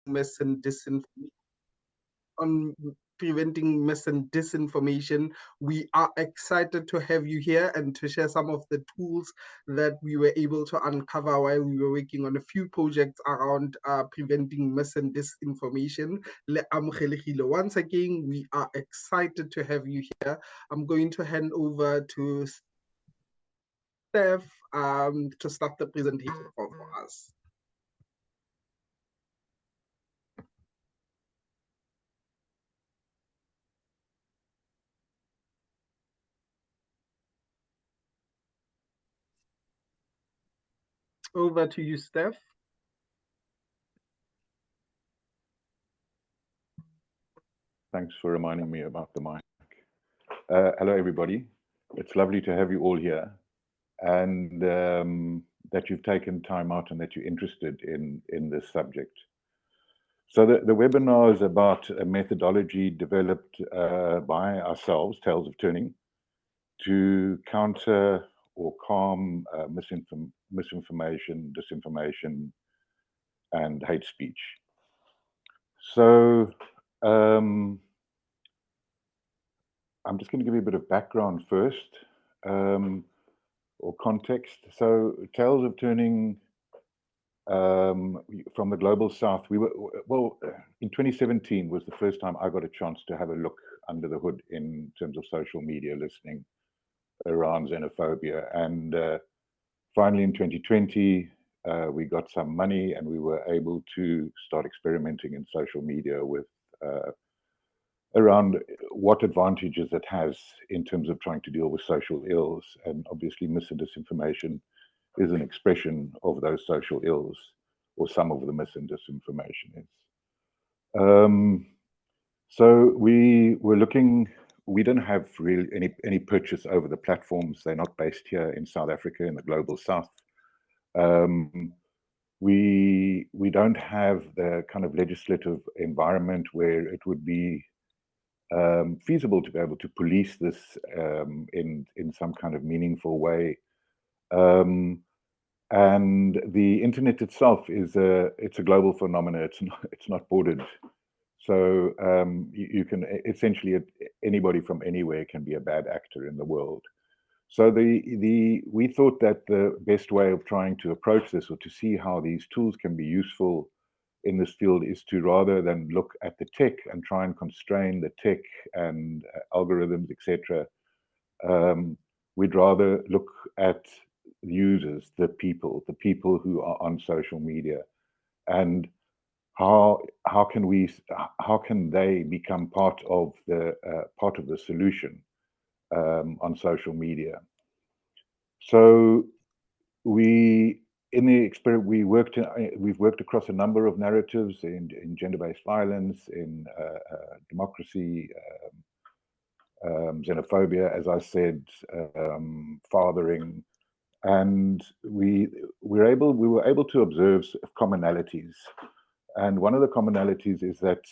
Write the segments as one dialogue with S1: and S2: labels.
S1: mis and disinformation. On preventing mis and disinformation. We are excited to have you here and to share some of the tools that we were able to uncover while we were working on a few projects around preventing mis and disinformation. Once again, we are excited to have you here. I'm going to hand over to Steph to start the presentation for us. Over to you, Steph.
S2: Thanks for reminding me about the mic. Hello, everybody. It's lovely to have you all here, and that you've taken time out and that you're interested in this subject. So the webinar is about a methodology developed by ourselves, Tales of Turning, to counter or calm misinformation, disinformation, and hate speech. So I'm just going to give you a bit of background first, or context. So Tales of Turning, from the Global South, we were, well, in 2017 was the first time I got a chance to have a look under the hood in terms of social media listening around xenophobia. And finally in 2020, we got some money and we were able to start experimenting in social media with around what advantages it has in terms of trying to deal with social ills. And obviously mis and disinformation is an expression of those social ills, or some of the mis and disinformation is. So we were looking, we don't have really any purchase over the platforms. They're not based here in South Africa in the Global South. We don't have the kind of legislative environment where it would be feasible to be able to police this in some kind of meaningful way. And the internet itself is it's a global phenomenon. It's not bordered. So you can essentially, anybody from anywhere can be a bad actor in the world. So we thought that the best way of trying to approach this, or to see how these tools can be useful in this field, is to, rather than look at the tech and try and constrain the tech and algorithms, etc., we'd rather look at users, the people who are on social media, and how can they become part of the solution on social media. So in the experiment, we've worked across a number of narratives in gender-based violence, in democracy, xenophobia, as I said, fathering, and we were able to observe commonalities. And one of the commonalities is that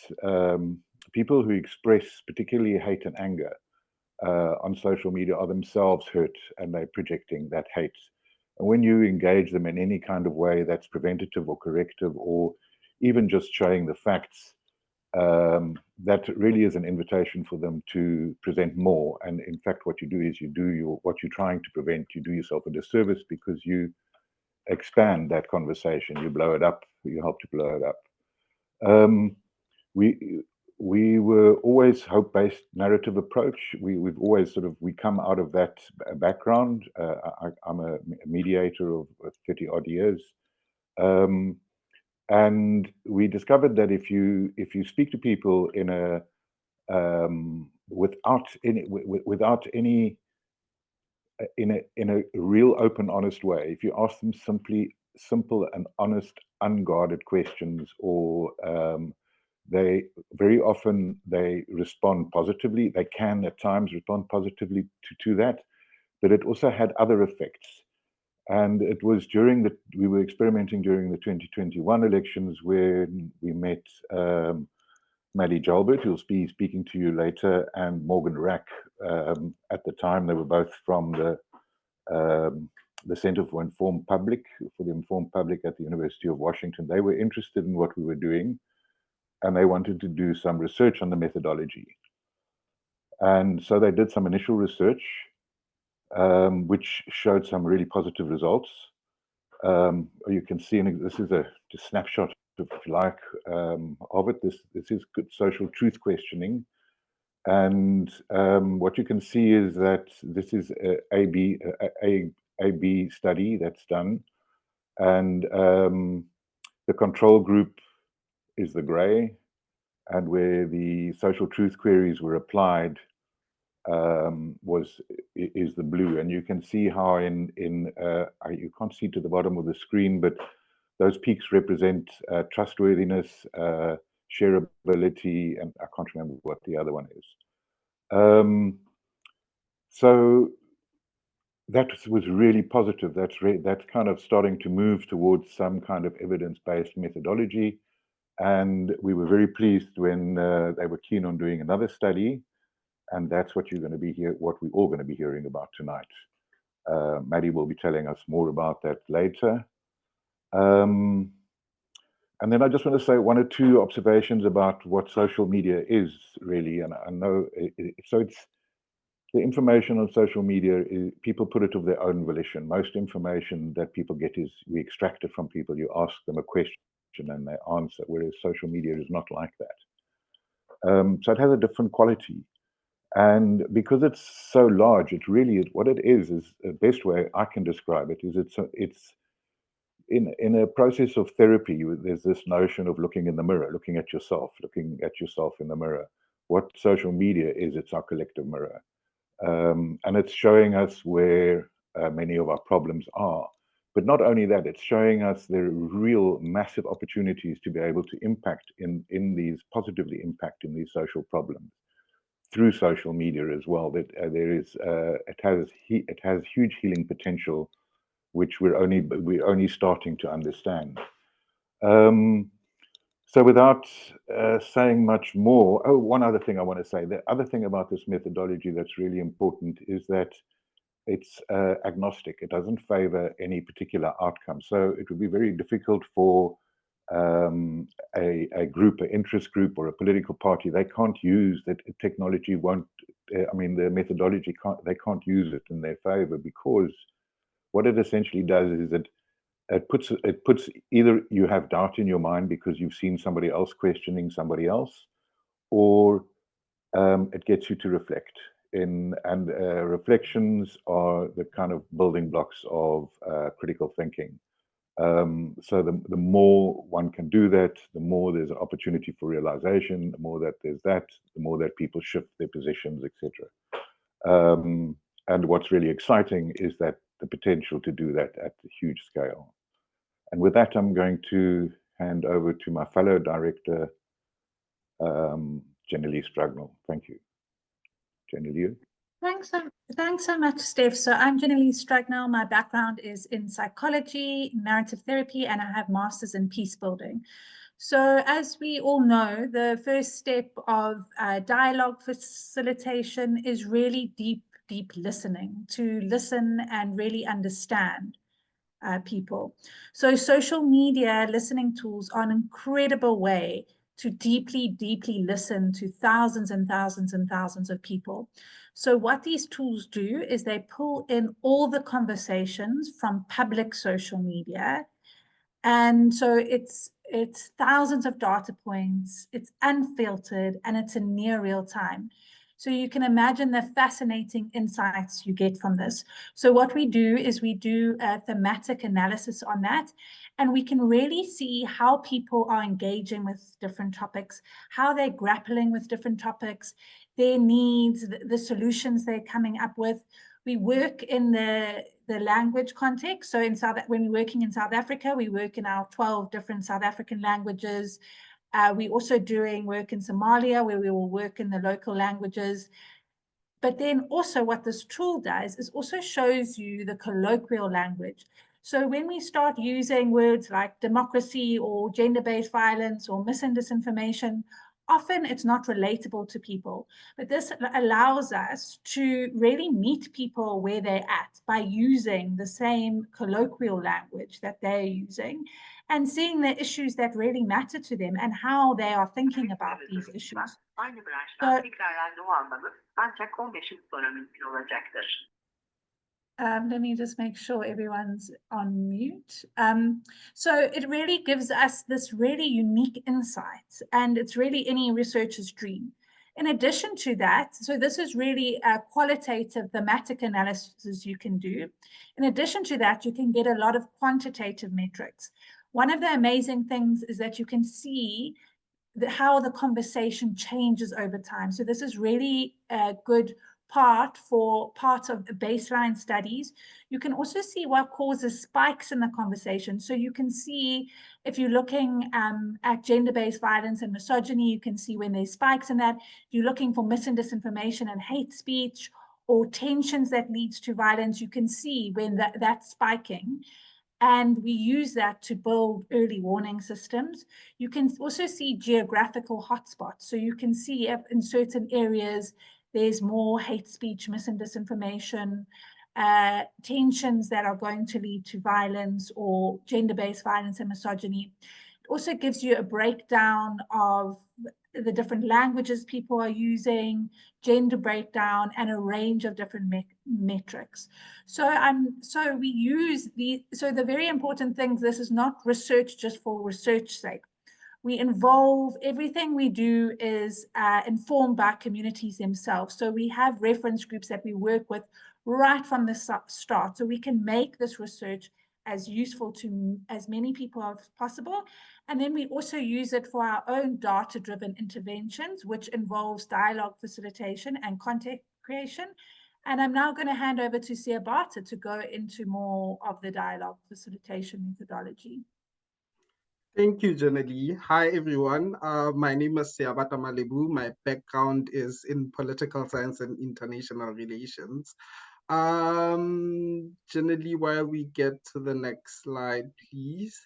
S2: people who express particularly hate and anger on social media are themselves hurt, and they're projecting that hate. And when you engage them in any kind of way that's preventative or corrective, or even just showing the facts, that really is an invitation for them to present more. And in fact, what you do is what you're trying to prevent, you do yourself a disservice, because you expand that conversation, you blow it up, you help to blow it up. We were always hope-based narrative approach. We've always we come out of that background. I'm a mediator of 30 odd years. And we discovered that if you speak to people in a without any in a real open, honest way, if you ask them simple and honest, unguarded questions, or they very often they respond positively. They can at times respond positively to that, but it also had other effects. And it was we were experimenting during the 2021 elections, where we met Maddie Jalbert, who'll be speaking to you later, and Morgan Rack. At the time, they were both from the Center for the Informed Public at the University of Washington. They were interested in what we were doing. and they wanted to do some research on the methodology. And so they did some initial research, which showed some really positive results. You can see, this is a snapshot, if you like, of it. This is good social truth questioning. And what you can see is that this is a B study that's done. And the control group is the gray, and where the social truth queries were applied is the blue. And you can see how you can't see to the bottom of the screen, but those peaks represent trustworthiness, shareability, and I can't remember what the other one is. So that was really positive. That's kind of starting to move towards some kind of evidence-based methodology. And we were very pleased when they were keen on doing another study. And that's what what we're all going to be hearing about tonight. Maddie will be telling us more about that later. And then I just want to say one or two observations about what social media is really. And I know, so it's the information on social media, people put it of their own volition. Most information that people get is we extract it from people. You ask them a question and they answer, whereas social media is not like that. So it has a different quality. And because it's so large, it really is, what it is the best way I can describe it is it's in a process of therapy, there's this notion of looking in the mirror, looking at yourself in the mirror. What social media is, it's our collective mirror. And it's showing us where many of our problems are. But not only that, it's showing us there are real massive opportunities to be able to positively impact in these social problems through social media as well. That it has huge healing potential, which we're only starting to understand. So without saying much more, one other thing I want to say. The other thing about this methodology that's really important is that it's agnostic. It doesn't favor any particular outcome. So it would be very difficult for a group, an interest group, or a political party. They can't use that technology. The methodology they can't use it in their favor, because what it essentially does is it puts either you have doubt in your mind because you've seen somebody else questioning somebody else, or it gets you to reflect. And reflections are the kind of building blocks of critical thinking. So the more one can do that, the more there's an opportunity for realization. The more that there's the more that people shift their positions, etc. And what's really exciting is that the potential to do that at a huge scale. And with that, I'm going to hand over to my fellow director, Jenny Stragnall. Thank you. Jenny.
S3: Thanks so much, Steph. So I'm Jenny Stragnall. My background is in psychology, narrative therapy, and I have masters in peace building. So as we all know, the first step of dialogue facilitation is really deep listening, to listen and really understand people. So social media listening tools are an incredible way to deeply listen to thousands and thousands and thousands of people. So what these tools do is they pull in all the conversations from public social media. And so it's thousands of data points, it's unfiltered, and it's in near real time. So you can imagine the fascinating insights you get from this. So what we do is we do a thematic analysis on that, and we can really see how people are engaging with different topics, how they're grappling with different topics, their needs, the solutions they're coming up with. We work in the language context. So when we're working in South Africa, we work in our 12 different South African languages. We're also doing work in Somalia, where we will work in the local languages. But then also what this tool does is also shows you the colloquial language. So when we start using words like democracy or gender-based violence or mis and disinformation, often it's not relatable to people. But this allows us to really meet people where they're at by using the same colloquial language that they're using. and seeing the issues that really matter to them and how they are thinking about these issues. So, let me just make sure everyone's on mute. So it really gives us this really unique insight, and it's really any researcher's dream. In addition to that, so this is really a qualitative thematic analysis you can do. In addition to that, you can get a lot of quantitative metrics. One of the amazing things is that you can see how the conversation changes over time. So this is really a good part of baseline studies. You can also see what causes spikes in the conversation. So you can see if you're looking at gender-based violence and misogyny, you can see when there's spikes in that. If you're looking for mis and disinformation and hate speech or tensions that leads to violence, you can see when that's spiking. And we use that to build early warning systems. You can also see geographical hotspots. So you can see if in certain areas there's more hate speech, mis and disinformation, tensions that are going to lead to violence or gender-based violence and misogyny. It also gives you a breakdown of the different languages people are using, gender breakdown, and a range of different metrics. So we use the very important things. This is not research just for research's sake. We involve, everything we do is informed by communities themselves. So we have reference groups that we work with right from the start, so we can make this research as useful to as many people as possible. And then we also use it for our own data-driven interventions, which involves dialogue facilitation and content creation. And I'm now going to hand over to Siabata to go into more of the dialogue facilitation methodology.
S1: Thank you, Janelle. Hi, everyone. My name is Siabata Malebu. My background is in political science and international relations. Janelle, while we get to the next slide, please.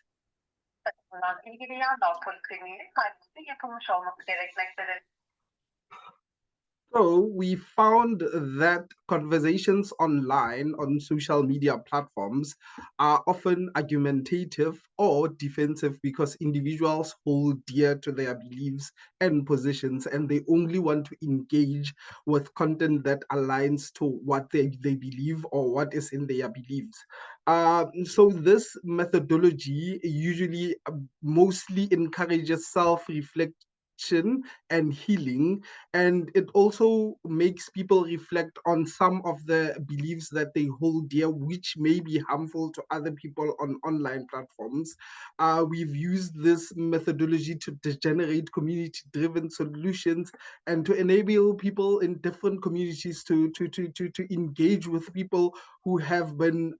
S1: So we found that conversations online on social media platforms are often argumentative or defensive because individuals hold dear to their beliefs and positions, and they only want to engage with content that aligns to what they believe or what is in their beliefs. So this methodology usually mostly encourages self-reflection and healing, and it also makes people reflect on some of the beliefs that they hold dear, which may be harmful to other people on online platforms. We've used this methodology to generate community-driven solutions and to enable people in different communities to engage with people who have been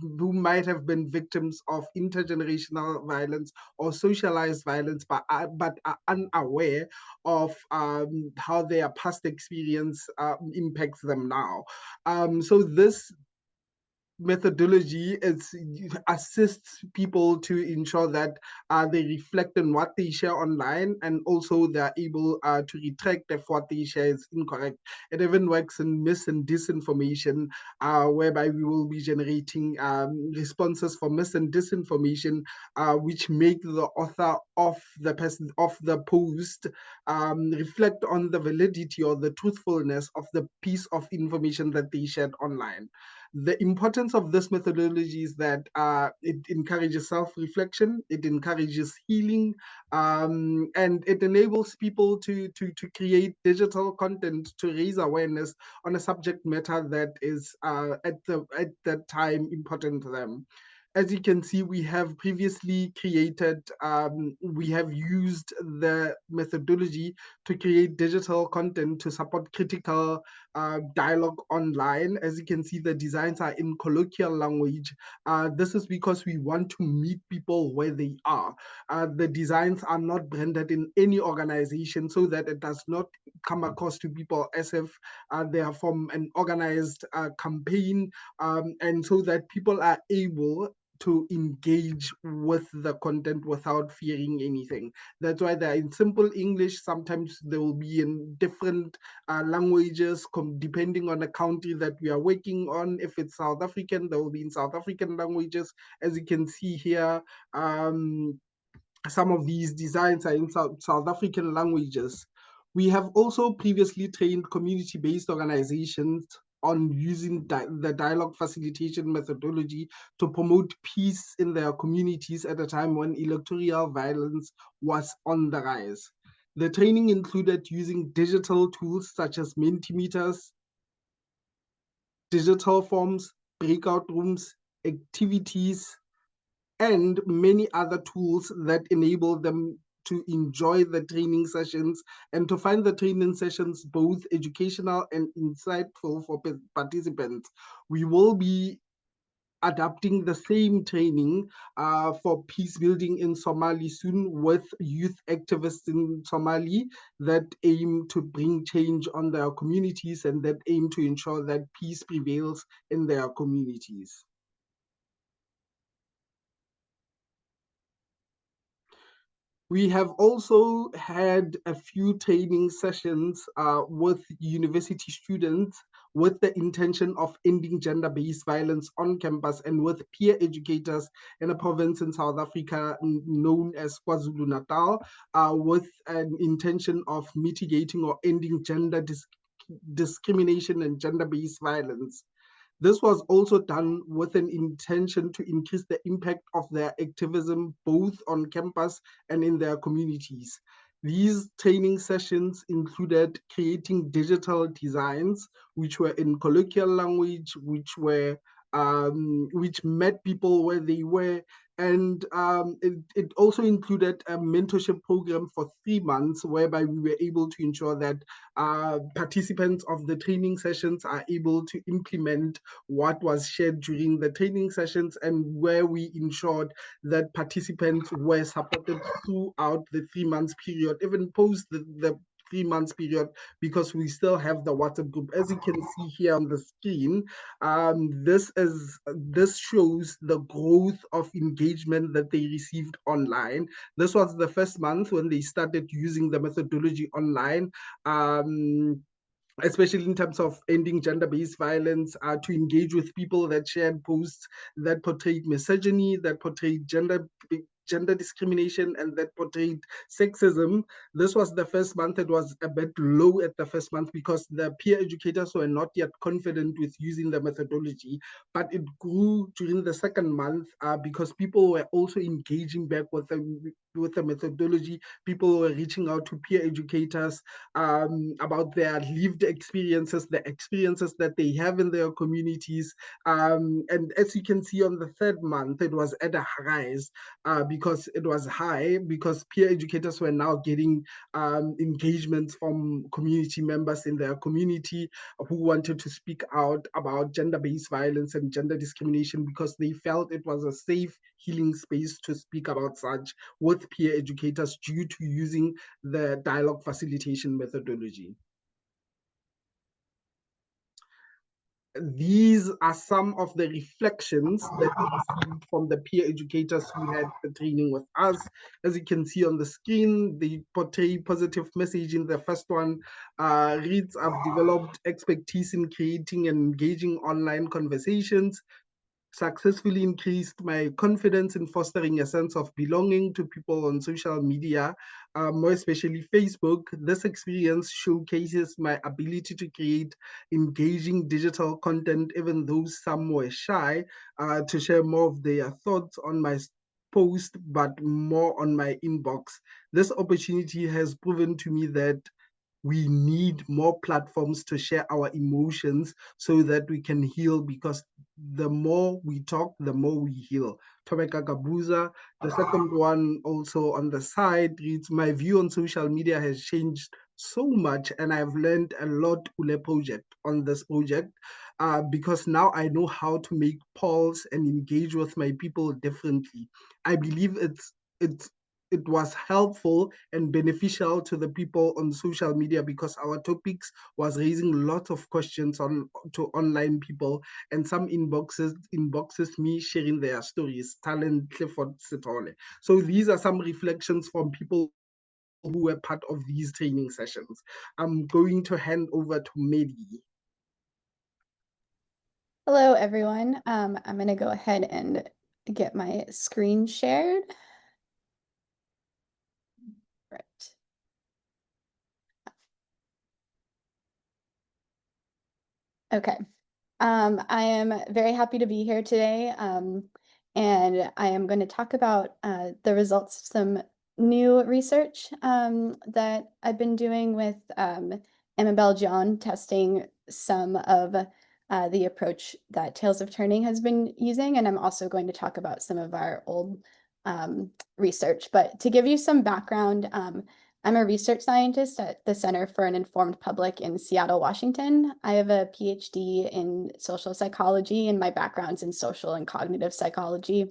S1: who might have been victims of intergenerational violence or socialized violence, but are unaware of how their past experience impacts them now. So this methodology assists people to ensure that they reflect on what they share online, and also they're able to retract if what they share is incorrect. It even works in mis and disinformation, whereby we will be generating responses for mis and disinformation, which make the author of the post reflect on the validity or the truthfulness of the piece of information that they shared online. The importance of this methodology is that it encourages self-reflection, it encourages healing, and it enables people to create digital content to raise awareness on a subject matter that is at that time important to them. As you can see, we have previously created, we have used the methodology to create digital content to support critical dialogue online. As you can see, the designs are in colloquial language. This is because we want to meet people where they are. The designs are not branded in any organization so that it does not come across to people as if they are from an organized campaign, and so that people are able to engage with the content without fearing anything. That's why they're in simple English. Sometimes they will be in different languages, depending on the country that we are working on. If it's South African, they will be in South African languages. As you can see here, some of these designs are in South African languages. We have also previously trained community-based organizations on using the dialogue facilitation methodology to promote peace in their communities at a time when electoral violence was on the rise. The training included using digital tools such as Mentimeters, digital forms, breakout rooms, activities, and many other tools that enable them to enjoy the training sessions and to find the training sessions both educational and insightful for participants. We will be adapting the same training for peace building in Somali soon with youth activists in Somali that aim to bring change on their communities and that aim to ensure that peace prevails in their communities. We have also had a few training sessions with university students with the intention of ending gender-based violence on campus and with peer educators in a province in South Africa known as KwaZulu-Natal, with an intention of mitigating or ending gender discrimination and gender-based violence. This was also done with an intention to increase the impact of their activism both on campus and in their communities. These training sessions included creating digital designs, which were in colloquial language, which met people where they were, and it also included a mentorship program for 3 months, whereby we were able to ensure that participants of the training sessions are able to implement what was shared during the training sessions, and where we ensured that participants were supported throughout the 3 months period, even post the 3 months period, because we still have the WhatsApp group. As you can see here on the screen, this shows the growth of engagement that they received online. This was the first month when they started using the methodology online. Especially in terms of ending gender-based violence, to engage with people that shared posts that portrayed misogyny, that portrayed gender discrimination, and that portrayed sexism. This was the first month. It was a bit low at the first month because the peer educators were not yet confident with using the methodology, but it grew during the second month because people were also engaging back with the methodology. People were reaching out to peer educators about their lived experiences, the experiences that they have in their communities. And as you can see on the third month, it was at a rise because it was high, because peer educators were now getting engagements from community members in their community who wanted to speak out about gender-based violence and gender discrimination, because they felt it was a safe healing space to speak about such with peer educators due to using the dialogue facilitation methodology. These are some of the reflections that we received from the peer educators who had the training with us. As you can see on the screen, they portray positive message. In the first one reads, "I've developed expertise in creating and engaging online conversations, successfully increased my confidence in fostering a sense of belonging to people on social media, more especially Facebook. This experience showcases my ability to create engaging digital content, even though some were shy to share more of their thoughts on my post, but more on my inbox. This opportunity has proven to me that we need more platforms to share our emotions so that we can heal, because the more we talk, the more we heal." Tobeka Gabuza. The second one also on the side reads, "My view on social media has changed so much, and I've learned a lot on this project, because now I know how to make polls and engage with my people differently. I believe it's it was helpful and beneficial to the people on social media because our topics was raising lots of questions to online people, and some inboxes me sharing their stories, talent Clifford Sitole. So these are some reflections from people who were part of these training sessions. I'm going to hand over to Medi.
S4: Hello, everyone. I'm going to go ahead and get my screen shared. Right. Okay. I am very happy to be here today, and I am going to talk about the results of some new research that I've been doing with Amabel John, testing some of the approach that Tales of Turning has been using, and I'm also going to talk about some of our old research. But to give you some background, I'm a research scientist at the Center for an Informed Public in Seattle, Washington. I have a PhD in social psychology, and my background's in social and cognitive psychology.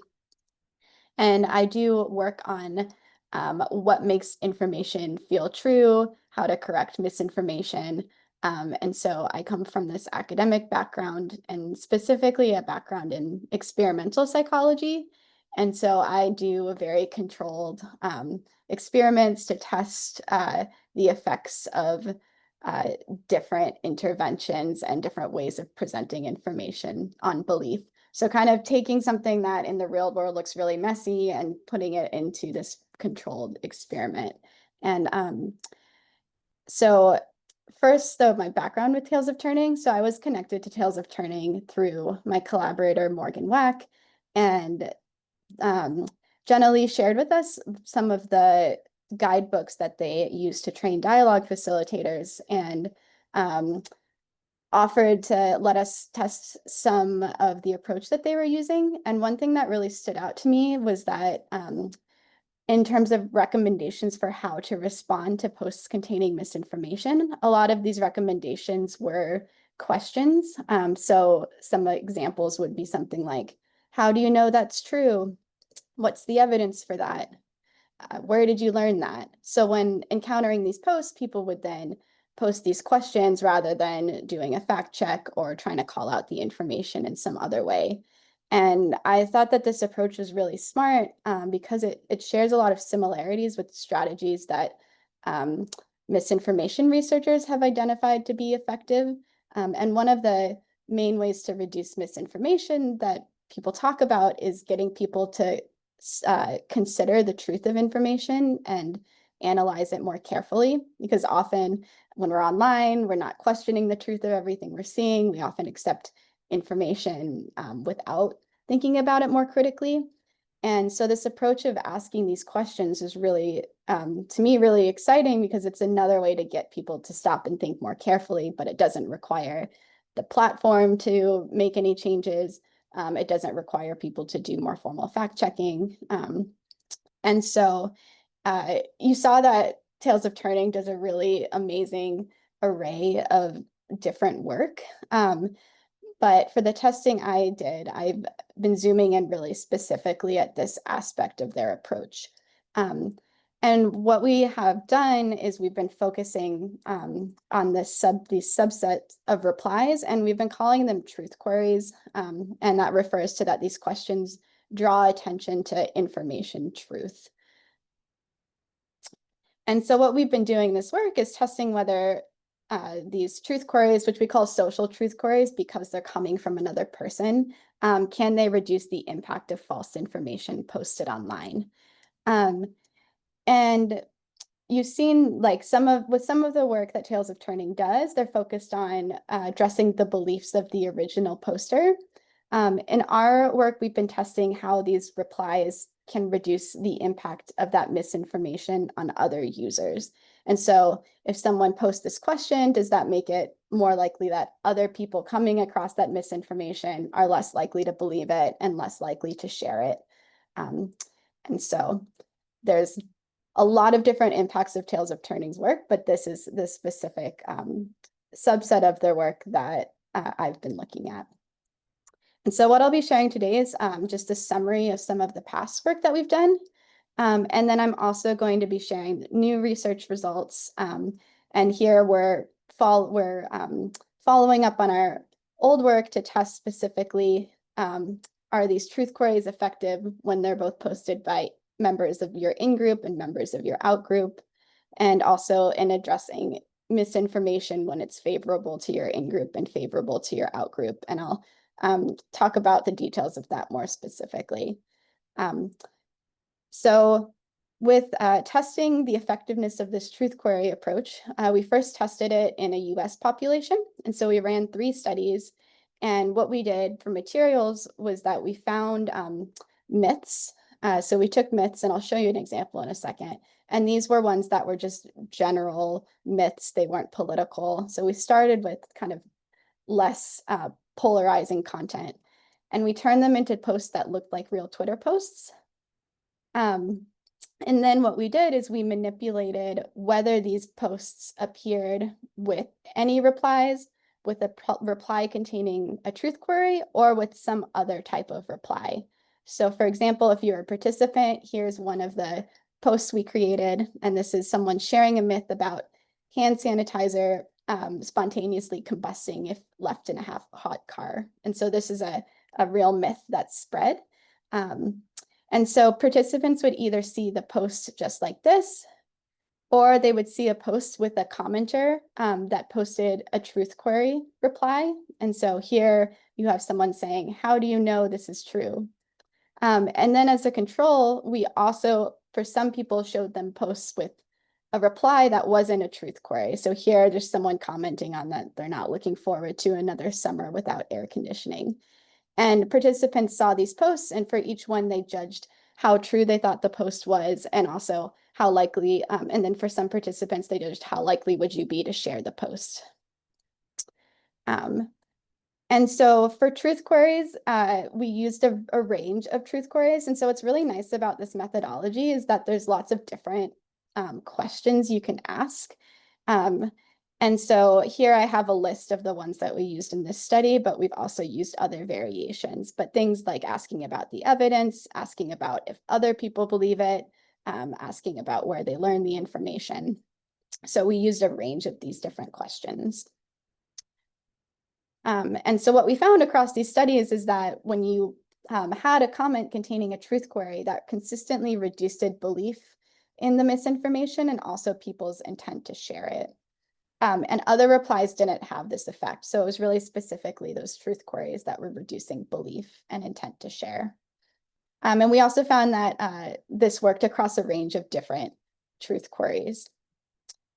S4: And I do work on what makes information feel true, how to correct misinformation. And so I come from this academic background, and specifically a background in experimental psychology. And so I do very controlled experiments to test the effects of different interventions and different ways of presenting information on belief. So kind of taking something that in the real world looks really messy and putting it into this controlled experiment. And so first, though, my background with Tales of Turning. So I was connected to Tales of Turning through my collaborator, Morgan Wack, and Jenna Lee shared with us some of the guidebooks that they use to train dialogue facilitators, and offered to let us test some of the approach that they were using. And one thing that really stood out to me was that in terms of recommendations for how to respond to posts containing misinformation, a lot of these recommendations were questions. So some examples would be something like, how do you know that's true? What's the evidence for that? Where did you learn that? So when encountering these posts, people would then post these questions rather than doing a fact check or trying to call out the information in some other way. And I thought that this approach was really smart because it shares a lot of similarities with strategies that misinformation researchers have identified to be effective. And one of the main ways to reduce misinformation that people talk about is getting people to consider the truth of information and analyze it more carefully, because often when we're online, we're not questioning the truth of everything we're seeing. We often accept information without thinking about it more critically. And so this approach of asking these questions is really, to me, really exciting, because it's another way to get people to stop and think more carefully, but it doesn't require the platform to make any changes. It doesn't require people to do more formal fact checking. And so you saw that Tales of Turning does a really amazing array of different work. But for the testing I did, I've been zooming in really specifically at this aspect of their approach. And what we have done is we've been focusing on these subsets of replies, and we've been calling them truth queries. And that refers to that these questions draw attention to information truth. And so what we've been doing in this work is testing whether these truth queries, which we call social truth queries because they're coming from another person, can they reduce the impact of false information posted online? And you've seen like some of the work that Tales of Turning does, they're focused on addressing the beliefs of the original poster. In our work, we've been testing how these replies can reduce the impact of that misinformation on other users. And so if someone posts this question, does that make it more likely that other people coming across that misinformation are less likely to believe it and less likely to share it? And so there's a lot of different impacts of Tales of Turning's work, but this is the specific subset of their work that I've been looking at. And so what I'll be sharing today is just a summary of some of the past work that we've done. And then I'm also going to be sharing new research results. And here we're following up on our old work to test specifically, are these truth queries effective when they're both posted by members of your in-group and members of your out-group, and also in addressing misinformation when it's favorable to your in-group and favorable to your out-group. And I'll talk about the details of that more specifically. So with testing the effectiveness of this truth query approach, we first tested it in a US population. And so we ran 3 studies. And what we did for materials was that we found myths. So we took myths, and I'll show you an example in a second. And these were ones that were just general myths. They weren't political. So we started with kind of less polarizing content. And we turned them into posts that looked like real Twitter posts. And then what we did is we manipulated whether these posts appeared with any replies, with a reply containing a truth query, or with some other type of reply. So for example, if you're a participant, here's one of the posts we created, and this is someone sharing a myth about hand sanitizer spontaneously combusting if left in a half-hot car. And so this is a real myth that's spread. And so participants would either see the post just like this, or they would see a post with a commenter that posted a truth query reply. And so here you have someone saying, how do you know this is true? And then as a control, we also, for some people, showed them posts with a reply that wasn't a truth query. So here there's someone commenting on that they're not looking forward to another summer without air conditioning. And participants saw these posts, and for each one, they judged how true they thought the post was, and also how likely, and then for some participants, they judged how likely would you be to share the post. And so for truth queries, we used a range of truth queries. And so what's really nice about this methodology is that there's lots of different questions you can ask. And so here I have a list of the ones that we used in this study, but we've also used other variations. But things like asking about the evidence, asking about if other people believe it, asking about where they learned the information. So we used a range of these different questions. And so what we found across these studies is that when you had a comment containing a truth query, that consistently reduced belief in the misinformation and also people's intent to share it. And other replies didn't have this effect. So it was really specifically those truth queries that were reducing belief and intent to share. And we also found that this worked across a range of different truth queries.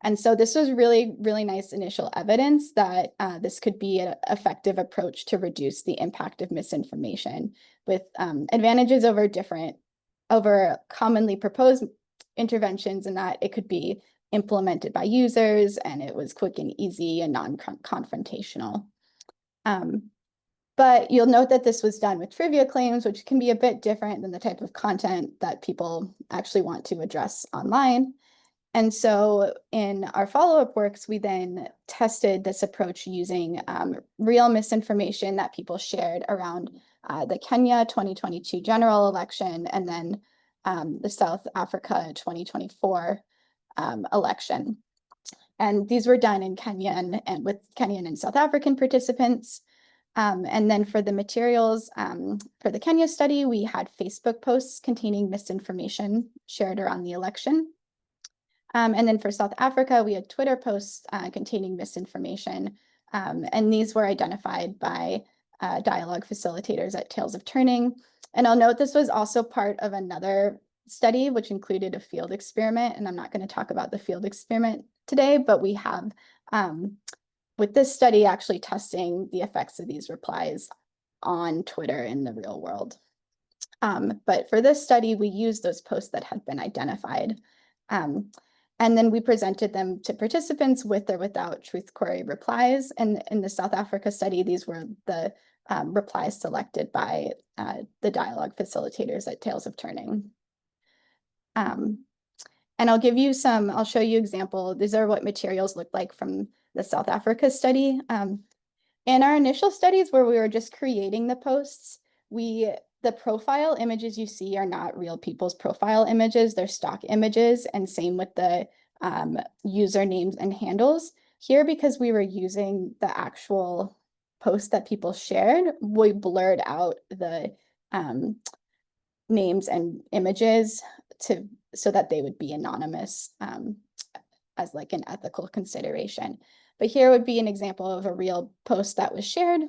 S4: And so this was really, really nice initial evidence that this could be an effective approach to reduce the impact of misinformation, with advantages over commonly proposed interventions, in that it could be implemented by users, and it was quick and easy and non-confrontational. But you'll note that this was done with trivia claims, which can be a bit different than the type of content that people actually want to address online. And so in our follow-up works, we then tested this approach using real misinformation that people shared around the Kenya 2022 general election, and then the South Africa 2024 election. And these were done in Kenyan and with Kenyan and South African participants. And then for the materials, for the Kenya study, we had Facebook posts containing misinformation shared around the election. And then for South Africa, we had Twitter posts containing misinformation. And these were identified by dialogue facilitators at Tales of Turning. And I'll note this was also part of another study, which included a field experiment. And I'm not going to talk about the field experiment today, but we have, with this study, actually testing the effects of these replies on Twitter in the real world. But for this study, we used those posts that had been identified. And then we presented them to participants with or without truth query replies. And in the South Africa study, these were the replies selected by the dialogue facilitators at Tales of Turning. And I'll give you some, I'll show you example. These are what materials look like from the South Africa study. In our initial studies where we were just creating the posts, the the profile images you see are not real people's profile images, they're stock images, and same with the usernames and handles. Here, because we were using the actual post that people shared, we blurred out the names and images so that they would be anonymous as like an ethical consideration. But here would be an example of a real post that was shared,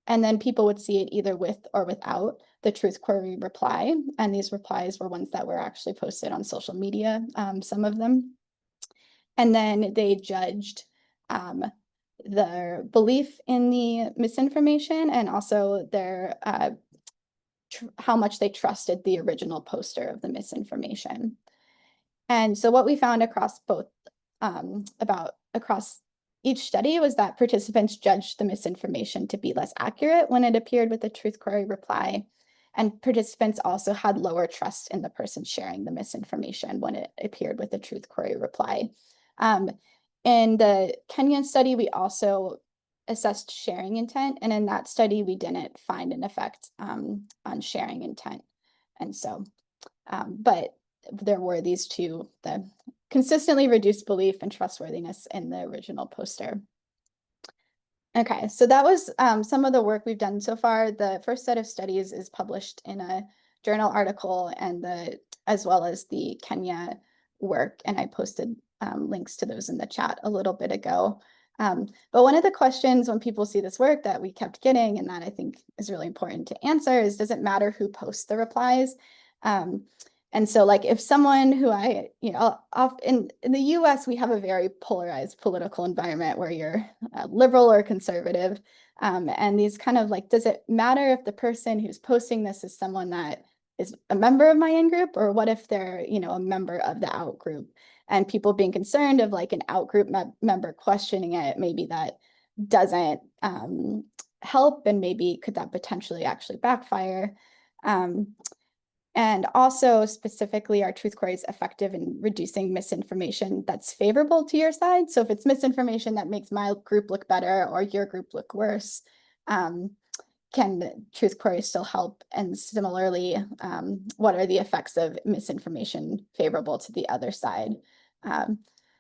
S4: and then people would see it either with or without the truth query reply. And these replies were ones that were actually posted on social media, some of them. And then they judged their belief in the misinformation and also their how much they trusted the original poster of the misinformation. And so what we found across both across each study was that participants judged the misinformation to be less accurate when it appeared with a truth query reply. And participants also had lower trust in the person sharing the misinformation when it appeared with a truth query reply. In the Kenyan study, we also assessed sharing intent. And in that study, we didn't find an effect on sharing intent. And so, but there were these two, the consistently reduced belief and trustworthiness in the original poster. Okay, so that was some of the work we've done so far. The first set of studies is published in a journal article and as well as the Kenya work, and I posted links to those in the chat a little bit ago. But one of the questions when people see this work that we kept getting, and that I think is really important to answer, is does it matter who posts the replies? And so like if someone who in the US, we have a very polarized political environment where you're liberal or conservative. And these kind of like, does it matter if the person who's posting this is someone that is a member of my in-group, or what if they're, a member of the out-group? And people being concerned of like an out-group member questioning it, maybe that doesn't help, and maybe could that potentially actually backfire? And also specifically, are truth queries effective in reducing misinformation that's favorable to your side? So if it's misinformation that makes my group look better or your group look worse, can truth queries still help? And similarly, what are the effects of misinformation favorable to the other side?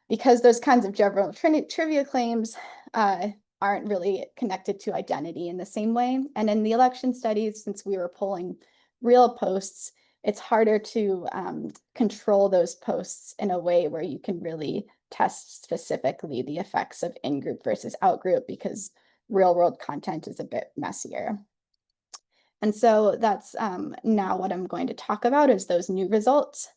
S4: Because those kinds of general trivia claims aren't really connected to identity in the same way. And in the election studies, since we were polling real posts, it's harder to control those posts in a way where you can really test specifically the effects of in-group versus out-group, because real-world content is a bit messier. And so that's now what I'm going to talk about is those new results.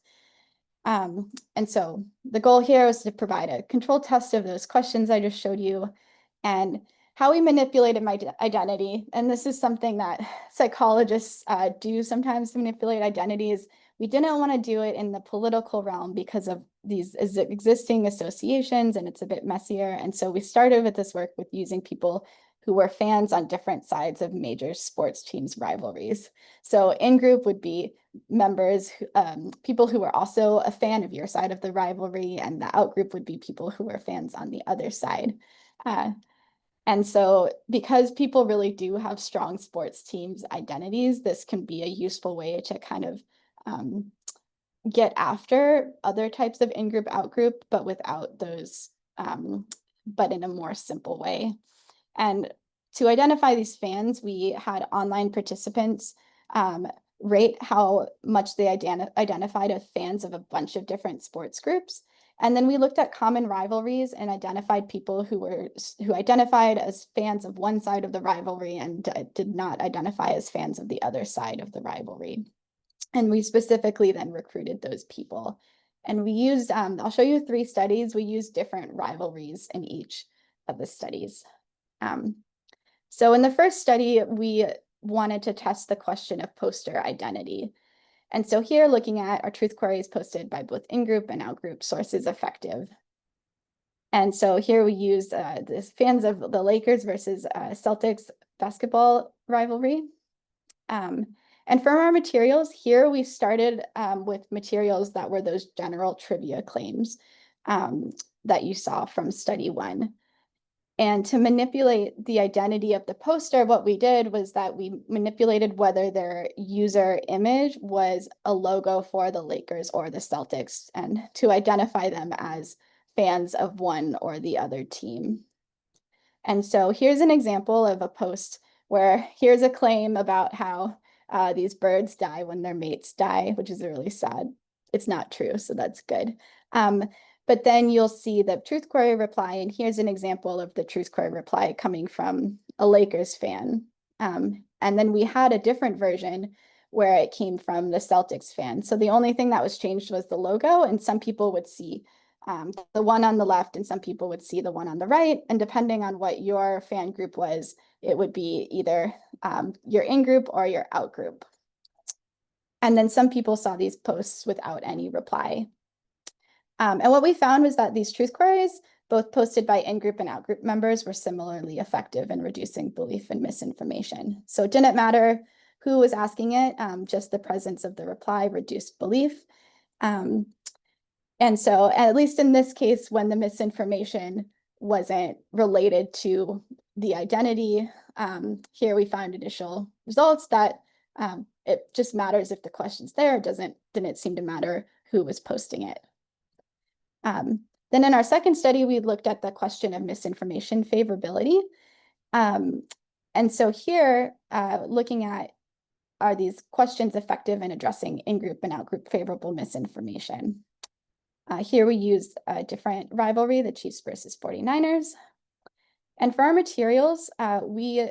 S4: And so the goal here is to provide a control test of those questions I just showed you and how we manipulated my identity. And this is something that psychologists do sometimes manipulate identities. We didn't want to do it in the political realm because of these existing associations, and it's a bit messier. And so we started with this work with using people who were fans on different sides of major sports teams' rivalries. So in-group would be members, people who were also a fan of your side of the rivalry, and the out-group would be people who were fans on the other side. And so because people really do have strong sports teams identities, this can be a useful way to kind of get after other types of in-group, out-group, but without those, but in a more simple way. And to identify these fans, we had online participants rate how much they identified as fans of a bunch of different sports groups. And then we looked at common rivalries and identified people who identified as fans of one side of the rivalry and did not identify as fans of the other side of the rivalry. And we specifically then recruited those people. And we used, I'll show you 3 studies. We used different rivalries in each of the studies. So in the first study, we wanted to test the question of poster identity. And so here, looking at our truth queries posted by both in-group and out-group sources effective. And so here we used the fans of the Lakers versus Celtics basketball rivalry. And from our materials here, we started with materials that were those general trivia claims that you saw from study 1. And to manipulate the identity of the poster, what we did was that we manipulated whether their user image was a logo for the Lakers or the Celtics, and to identify them as fans of one or the other team. And so here's an example of a post where here's a claim about how these birds die when their mates die, which is really sad. It's not true, so that's good. But then you'll see the truth query reply, and here's an example of the truth query reply coming from a Lakers fan. And then we had a different version where it came from the Celtics fan. So the only thing that was changed was the logo, and some people would see the one on the left and some people would see the one on the right. And depending on what your fan group was, it would be either your in-group or your out-group. And then some people saw these posts without any reply. And what we found was that these truth queries, both posted by in-group and out-group members, were similarly effective in reducing belief in misinformation. So it didn't matter who was asking it, just the presence of the reply reduced belief. And so, at least in this case, when the misinformation wasn't related to the identity, here we found initial results that it just matters if the question's there. It didn't seem to matter who was posting it. Then in our second study, we looked at the question of misinformation favorability. And so here, looking at, are these questions effective in addressing in-group and out-group favorable misinformation? Here we used a different rivalry, the Chiefs versus 49ers. And for our materials, we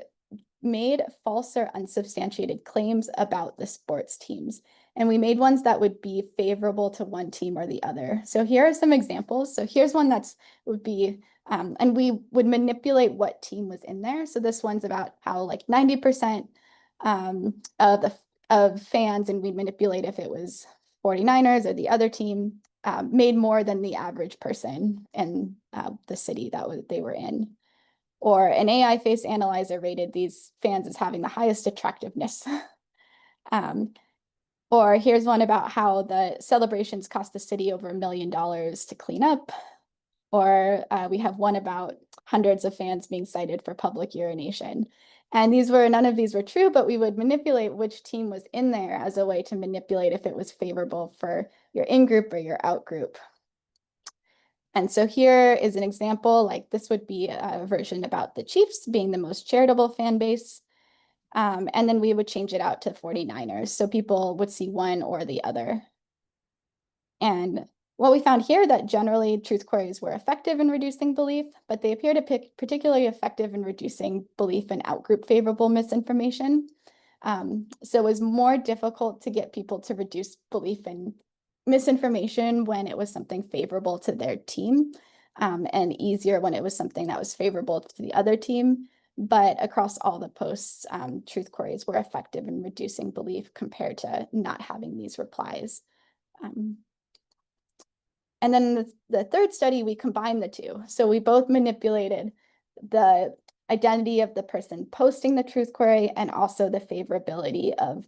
S4: made false or unsubstantiated claims about the sports teams. And we made ones that would be favorable to one team or the other. So here are some examples. So here's one would be, and we would manipulate what team was in there. So this one's about how like 90% of fans, and we'd manipulate if it was 49ers or the other team, made more than the average person in the city that they were in. Or an AI face analyzer rated these fans as having the highest attractiveness. Or here's one about how the celebrations cost the city over $1 million to clean up. Or we have one about hundreds of fans being cited for public urination. And none of these were true, but we would manipulate which team was in there as a way to manipulate if it was favorable for your in-group or your out-group. And so here is an example, like this would be a version about the Chiefs being the most charitable fan base. And then we would change it out to 49ers. So people would see one or the other. And what we found here that generally truth queries were effective in reducing belief, but they appear to be particularly effective in reducing belief in out-group favorable misinformation. So it was more difficult to get people to reduce belief in misinformation when it was something favorable to their team, and easier when it was something that was favorable to the other team. But across all the posts, truth queries were effective in reducing belief compared to not having these replies. And then the third study, we combined the two. So we both manipulated the identity of the person posting the truth query and also the favorability of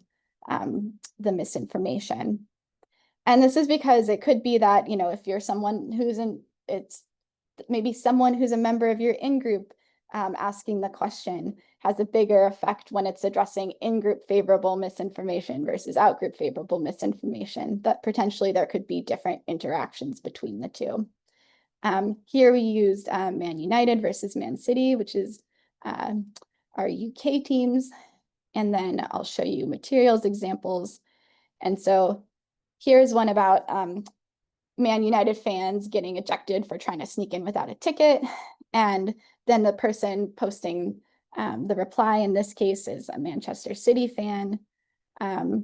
S4: the misinformation. And this is because it could be that, if you're someone it's maybe someone who's a member of your in-group asking the question has a bigger effect when it's addressing in-group favorable misinformation versus out-group favorable misinformation, that potentially there could be different interactions between the two. Here we used Man United versus Man City, which is our UK teams. And then I'll show you materials examples. And so here's one about Man United fans getting ejected for trying to sneak in without a ticket. And then the person posting the reply in this case is a Manchester City fan. And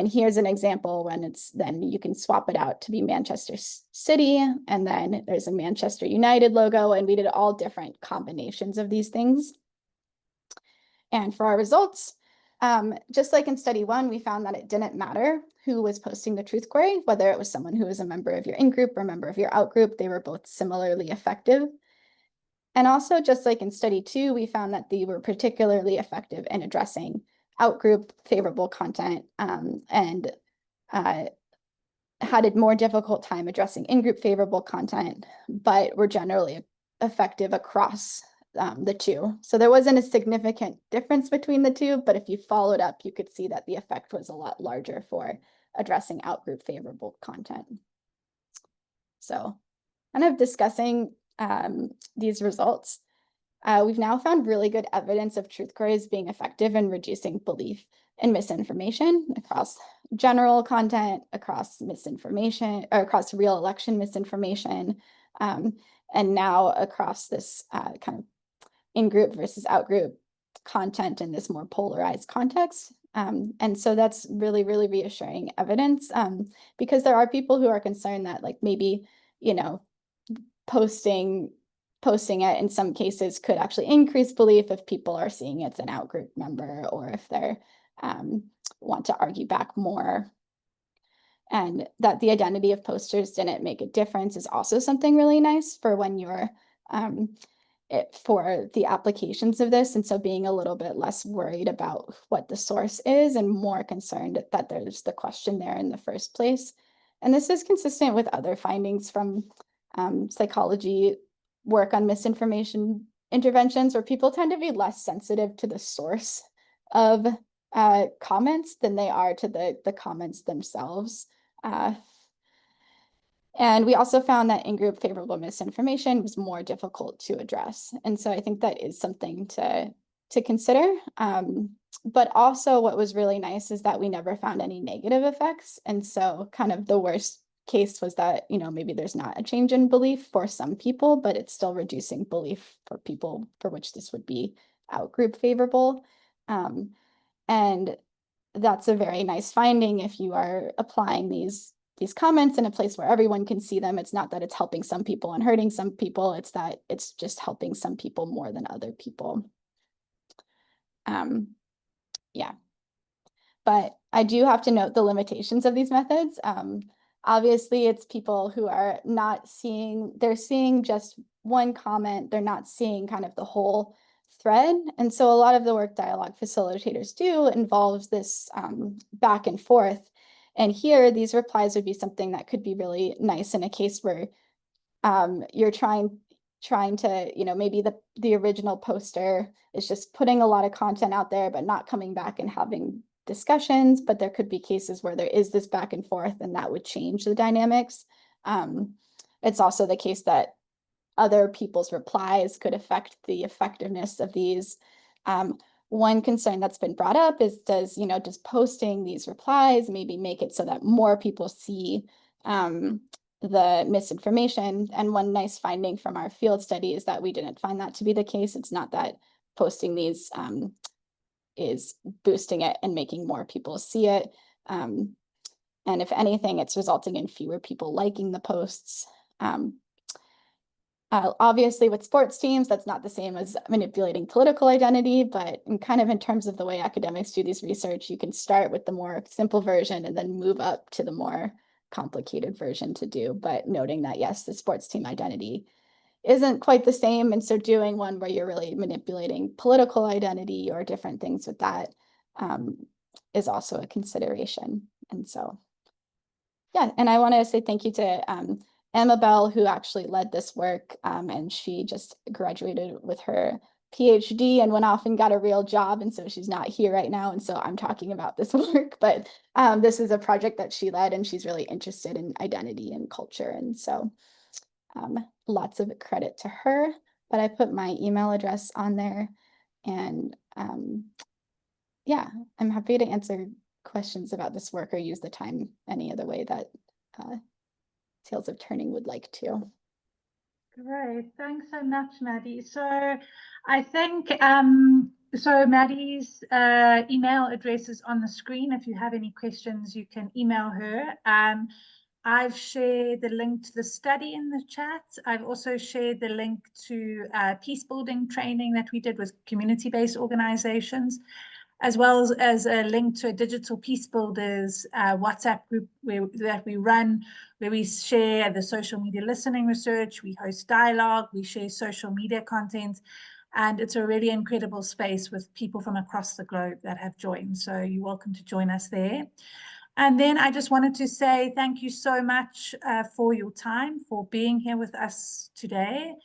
S4: here's an example when then you can swap it out to be Manchester City, and then there's a Manchester United logo, and we did all different combinations of these things. And for our results, just like in study one, we found that it didn't matter who was posting the truth query, whether it was someone who was a member of your in-group or a member of your out-group, they were both similarly effective. And also, just like in study two, we found that they were particularly effective in addressing out-group favorable content and had a more difficult time addressing in-group favorable content, but were generally effective across the two. So there wasn't a significant difference between the two, but if you followed up, you could see that the effect was a lot larger for addressing outgroup favorable content. So kind of discussing these results, we've now found really good evidence of truth queries being effective in reducing belief in misinformation across general content, across misinformation, or across real election misinformation, and now across this kind of in-group versus out-group content in this more polarized context. And so that's really, really reassuring evidence, because there are people who are concerned that like maybe, you know, posting it in some cases could actually increase belief if people are seeing it's an out-group member, or if they're want to argue back more. And that the identity of posters didn't make a difference is also something really nice for when you're for the applications of this. And so being a little bit less worried about what the source is and more concerned that there's the question there in the first place. And this is consistent with other findings from psychology work on misinformation interventions, where people tend to be less sensitive to the source of comments than they are to the comments themselves. And we also found that in-group favorable misinformation was more difficult to address. And so I think that is something to consider. But also what was really nice is that we never found any negative effects. And so kind of the worst case was that, you know, maybe there's not a change in belief for some people, but it's still reducing belief for people for which this would be out-group favorable. And that's a very nice finding if you are applying these comments in a place where everyone can see them. It's not that it's helping some people and hurting some people, it's that it's just helping some people more than other people. Yeah, but I do have to note the limitations of these methods. Obviously, it's people who are not seeing, they're seeing just one comment, they're not seeing kind of the whole thread. And so a lot of the work dialogue facilitators do involves this back and forth. And here, these replies would be something that could be really nice in a case where you're trying to, you know, maybe the original poster is just putting a lot of content out there, but not coming back and having discussions. But there could be cases where there is this back and forth, and that would change the dynamics. It's also the case that other people's replies could affect the effectiveness of these. One concern that's been brought up is does posting these replies maybe make it so that more people see the misinformation? And one nice finding from our field study is that we didn't find that to be the case. It's not that posting these is boosting it and making more people see it. And if anything, it's resulting in fewer people liking the posts. Obviously, with sports teams, that's not the same as manipulating political identity, but in terms of the way academics do these research, you can start with the more simple version and then move up to the more complicated version to do. But noting that, yes, the sports team identity isn't quite the same. And so doing one where you're really manipulating political identity or different things with that is also a consideration. And so, yeah, and I want to say thank you to Emma Bell, who actually led this work, and she just graduated with her PhD and went off and got a real job, and so she's not here right now, and so I'm talking about this work, but this is a project that she led, and she's really interested in identity and culture, and so lots of credit to her. But I put my email address on there, and yeah, I'm happy to answer questions about this work or use the time any other way that Tales of Turning would like to.
S3: Great, thanks so much, Maddie. So I think, so Maddie's email address is on the screen. If you have any questions, you can email her. I've shared the link to the study in the chat. I've also shared the link to peace building training that we did with community-based organizations, as well as a link to a digital peace builders WhatsApp group that we run, where we share the social media listening research, we host dialogue, we share social media content, and it's a really incredible space with people from across the globe that have joined. So you're welcome to join us there. And then I just wanted to say thank you so much for your time, for being here with us today.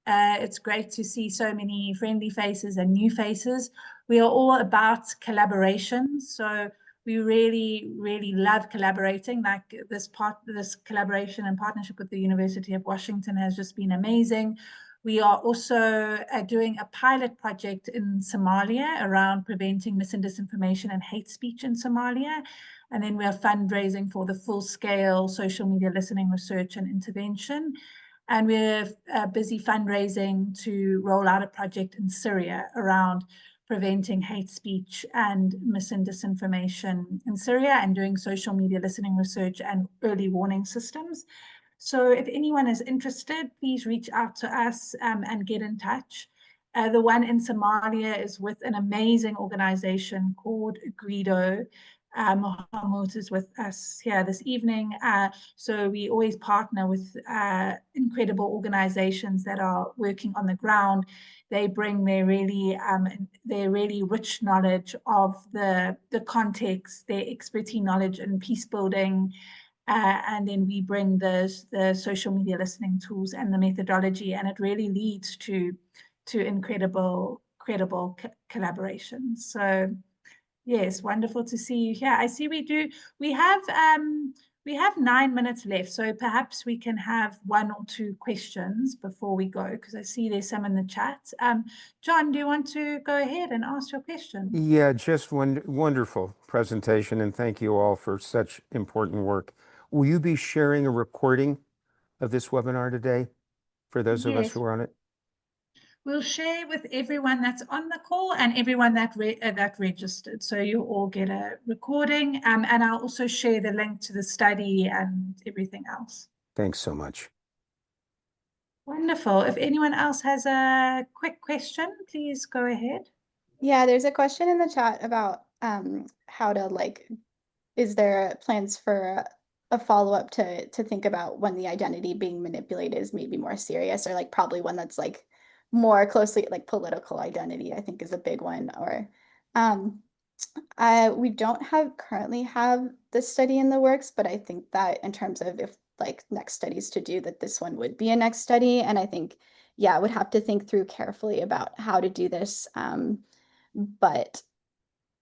S3: It's great to see so many friendly faces and new faces. We are all about collaboration. So we really, really love collaborating. Like this collaboration and partnership with the University of Washington has just been amazing. We are also doing a pilot project in Somalia around preventing mis and disinformation and hate speech in Somalia. And then we are fundraising for the full-scale social media listening, research, and intervention. And we're busy fundraising to roll out a project in Syria around preventing hate speech and mis and disinformation in Syria, and doing social media listening research and early warning systems. So if anyone is interested, please reach out to us and get in touch. The one in Somalia is with an amazing organization called Greedo. Mohammed is with us here this evening. So we always partner with incredible organizations that are working on the ground. They bring their really rich knowledge of the context, their expertise knowledge in peace building, and then we bring the social media listening tools and the methodology, and it really leads to incredible collaboration. So yes, wonderful to see you here. I see we have 9 minutes left, so perhaps we can have 1 or 2 questions before we go, because I see there's some in the chat. John, do you want to go ahead and ask your question?
S5: Yeah, just wonderful presentation, and thank you all for such important work. Will you be sharing a recording of this webinar today for those of us
S3: Yes.
S5: who are on it?
S3: We'll share with everyone that's on the call and everyone that registered. So you'll all get a recording, and I'll also share the link to the study and everything else.
S5: Thanks so much.
S3: Wonderful. If anyone else has a quick question, please go ahead.
S4: Yeah, there's a question in the chat about how to is there plans for a follow-up to think about when the identity being manipulated is maybe more serious, or like probably one that's like more closely like political identity, I think is a big one. Or we don't currently have this study in the works, but I think that in terms of if like next studies to do, that this one would be a next study. And I think, yeah, I would have to think through carefully about how to do this. But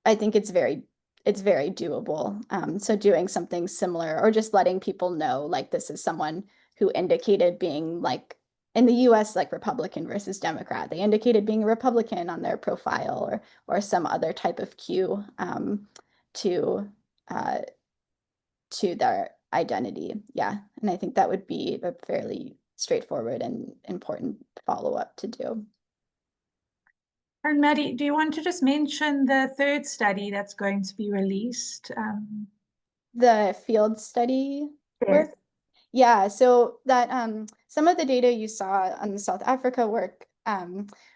S4: I think it's very doable. So doing something similar, or just letting people know, like, this is someone who indicated being, like, in the US, like Republican versus Democrat, they indicated being a Republican on their profile, or some other type of cue to their identity. Yeah. And I think that would be a fairly straightforward and important follow-up to do.
S3: And Maddie, do you want to just mention the 3rd study that's going to be released?
S4: The field study
S3: Yes.
S4: work? Yeah, so that some of the data you saw on the South Africa work,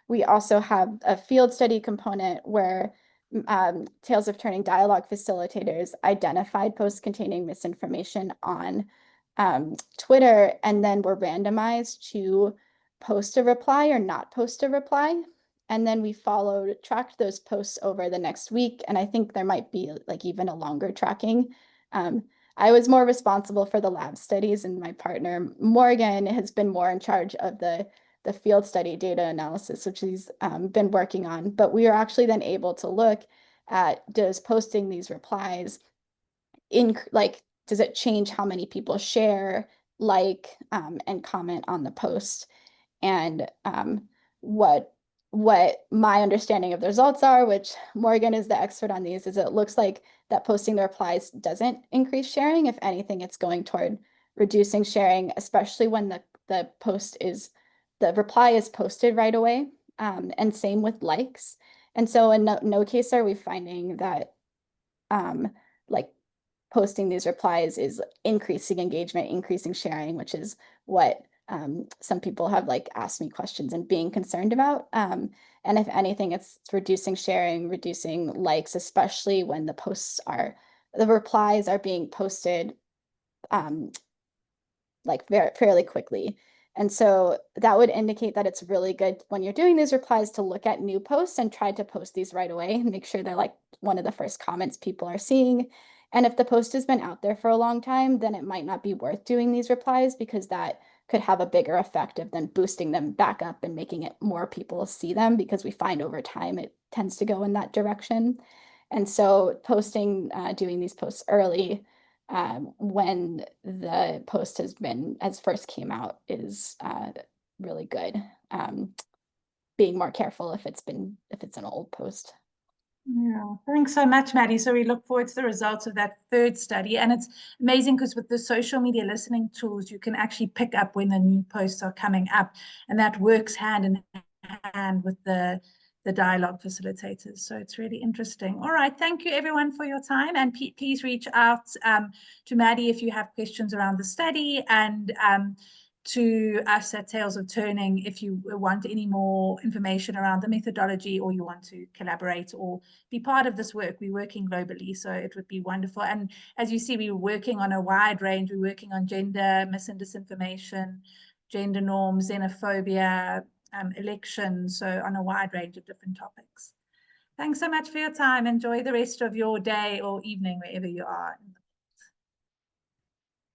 S4: we also have a field study component where Tales of Turning dialogue facilitators identified posts containing misinformation on Twitter, and then were randomized to post a reply or not post a reply. And then we tracked those posts over the next week. And I think there might be like even a longer tracking. I was more responsible for the lab studies, and my partner, Morgan, has been more in charge of the field study data analysis, which he's been working on. But we are actually then able to look at, does posting these replies does it change how many people share, like, and comment on the post? And what my understanding of the results are, which Morgan is the expert on these, is it looks like that posting the replies doesn't increase sharing. If anything, it's going toward reducing sharing, especially when the reply is posted right away, and same with likes. And so in no case are we finding that like posting these replies is increasing engagement, increasing sharing, which is what some people have like asked me questions and being concerned about. And if anything, it's reducing sharing, reducing likes, especially when the replies are being posted like fairly quickly. And so that would indicate that it's really good when you're doing these replies to look at new posts and try to post these right away and make sure they're like one of the first comments people are seeing. And if the post has been out there for a long time, then it might not be worth doing these replies, because that could have a bigger effect of then boosting them back up and making it more people see them, because we find over time it tends to go in that direction. And so posting, doing these posts early when the post has first came out is really good. Being more careful if it's an old post.
S3: Yeah, thanks so much, Maddie. So we look forward to the results of that third study. And it's amazing because with the social media listening tools, you can actually pick up when the new posts are coming up, and that works hand in hand with the dialogue facilitators. So it's really interesting. All right, thank you everyone for your time, and please reach out to Maddie if you have questions around the study, and to us at Tales of Turning if you want any more information around the methodology, or you want to collaborate or be part of this work. We're working globally, so it would be wonderful. And as you see, we're working on a wide range. We're working on gender, mis and disinformation, gender norms, xenophobia, elections, so on a wide range of different topics. Thanks so much for your time. Enjoy the rest of your day or evening, wherever you are.